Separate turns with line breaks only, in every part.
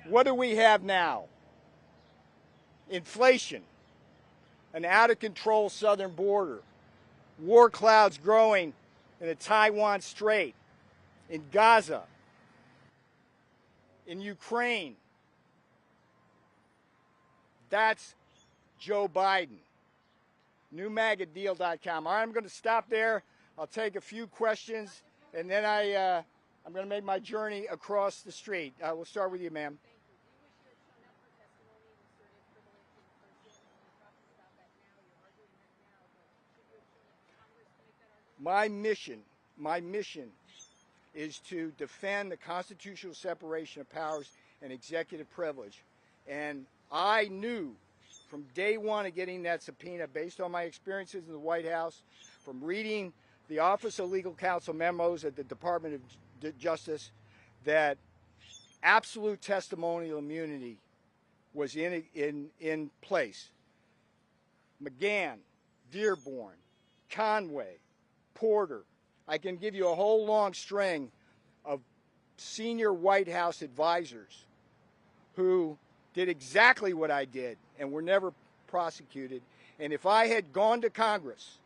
What do we have now? Inflation, an out-of-control southern border, war clouds growing in the Taiwan Strait, in Gaza, in Ukraine. That's Joe Biden. NewMagaDeal.com. All right, I'm going to stop there. I'll take a few questions, and then I'm going to make my journey across the street. We'll start with you, ma'am. My mission is to defend the constitutional separation of powers and executive privilege. And I knew from day one of getting that subpoena, based on my experiences in the White House, from reading the Office of Legal Counsel memos at the Department of Justice, that absolute testimonial immunity was in place. McGahn, Dearborn, Conway, Porter. I can give you a whole long string of senior White House advisors who did exactly what I did and were never prosecuted. And if I had gone to Congress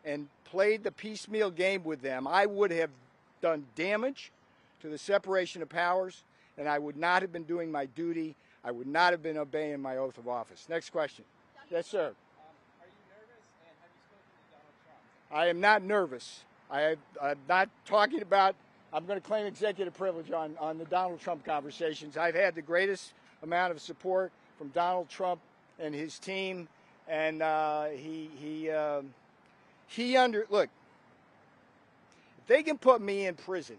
and played the piecemeal game with them, I would have done damage to the separation of powers, and I would not have been doing my duty. I would not have been obeying my oath of office. Next question. Yes, sir.
Are you nervous, and have you spoken to Donald Trump?
I am not nervous. I'm not talking about, I'm going to claim executive privilege on the Donald Trump conversations. I've had the greatest amount of support from Donald Trump and his team, and look, if they can put me in prison,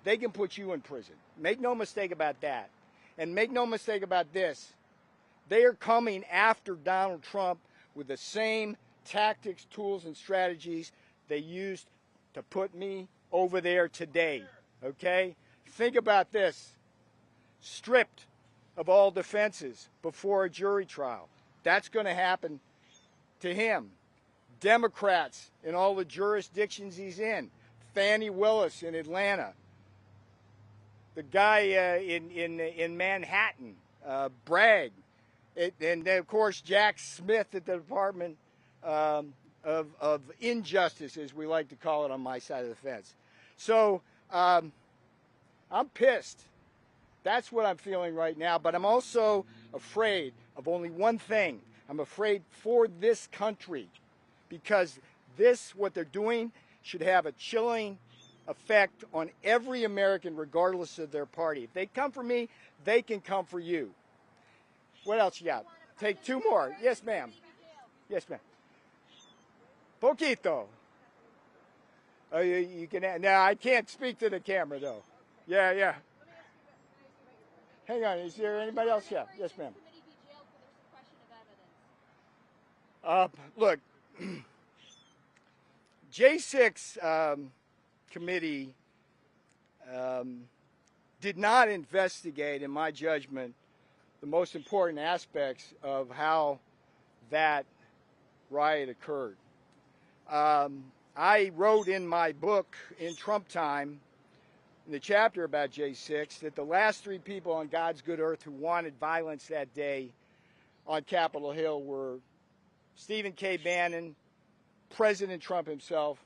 they can put you in prison. Make no mistake about that. And make no mistake about this. They are coming after Donald Trump with the same tactics, tools, and strategies they used to put me over there today. Okay? Think about this. Stripped of all defenses before a jury trial. That's going to happen to him. Democrats in all the jurisdictions he's in. Fannie Willis in Atlanta. The guy in Manhattan, Bragg. And then, of course, Jack Smith at the Department of Injustice, as we like to call it on my side of the fence. So I'm pissed. That's what I'm feeling right now. But I'm also afraid of only one thing. I'm afraid for this country, because what they're doing should have a chilling effect on every American, regardless of their party. If they come for me, they can come for you. What else you got? Take two more. Yes, ma'am. Yes, ma'am. Poquito. You can. Now, I can't speak to the camera, though. Yeah. Hang on. Is there anybody else? Yeah. Yes, ma'am. Look, J6 committee did not investigate, in my judgment, the most important aspects of how that riot occurred. I wrote in my book, In Trump Time, in the chapter about J6, that the last three people on God's good earth who wanted violence that day on Capitol Hill were Stephen K. Bannon, President Trump himself,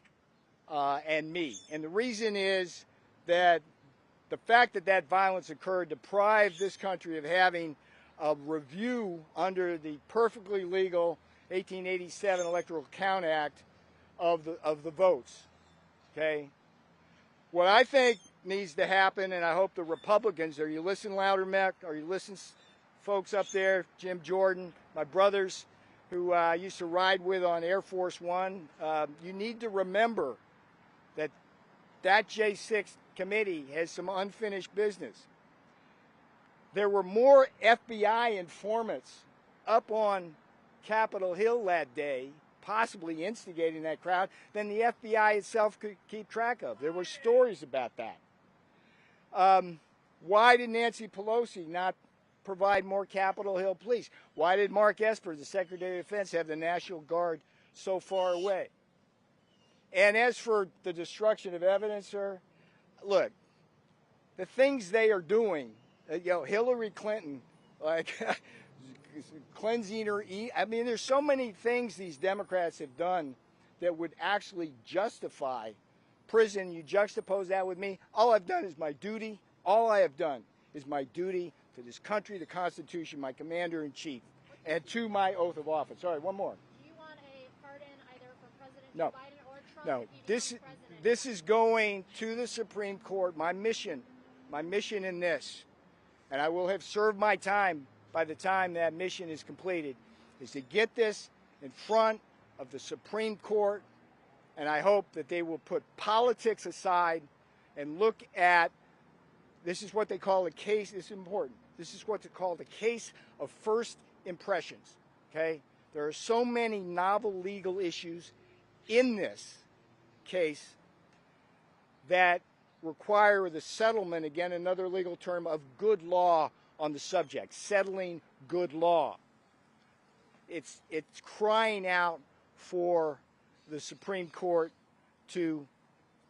and me. And the reason is that the fact that violence occurred deprived this country of having a review under the perfectly legal 1887 Electoral Count Act of the votes. Okay? What I think needs to happen, and I hope the Republicans, are you listening, Loudermilk? Are you listening, folks up there, Jim Jordan, my brothers who I used to ride with on Air Force One? You need to remember that J6 committee has some unfinished business. There were more FBI informants up on Capitol Hill that day, possibly instigating that crowd, than the FBI itself could keep track of. There were stories about that. Why did Nancy Pelosi not provide more Capitol Hill police? Why did Mark Esper, the Secretary of Defense, have the National Guard so far away? And as for the destruction of evidence, sir, look, the things they are doing, Hillary Clinton, like cleansing her. I mean, there's so many things these Democrats have done that would actually justify prison. You juxtapose that with me. All I've done is my duty. All I have done is my duty to this country, the Constitution, my commander-in-chief, and to my oath of office. All right, one more.
Do you want a pardon either from President
No.
Biden or Trump?
No,
if he becomes president?
this is going to the Supreme Court. My mission in this, and I will have served my time by the time that mission is completed, is to get this in front of the Supreme Court, and I hope that they will put politics aside and look at, this is what they call a case, this is important, this is what they call the case of first impressions, okay? There are so many novel legal issues in this case that require the settlement, again, another legal term, of good law on the subject, settling good law. It's crying out for the Supreme Court to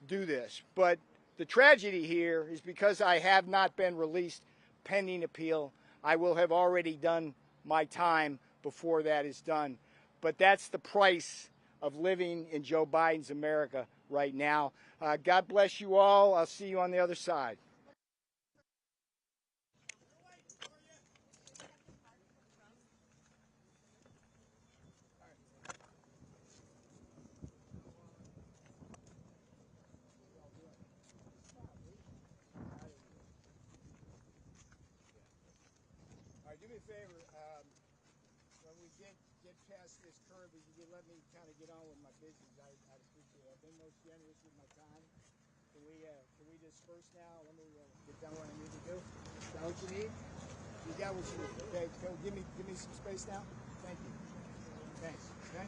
do this. But the tragedy here is because I have not been released pending appeal, I will have already done my time before that is done. But that's the price of living in Joe Biden's America right now. God bless you all. I'll see you on the other side. All right, do me a favor. When we get past this curve, if you let me kind of get on with my business, I'd appreciate it. I've been most generous with my time. Can we disperse now? Let me get done what I need to do. Is that what you need? You got what you need. Okay, give me some space now. Thank you. Thanks. Okay.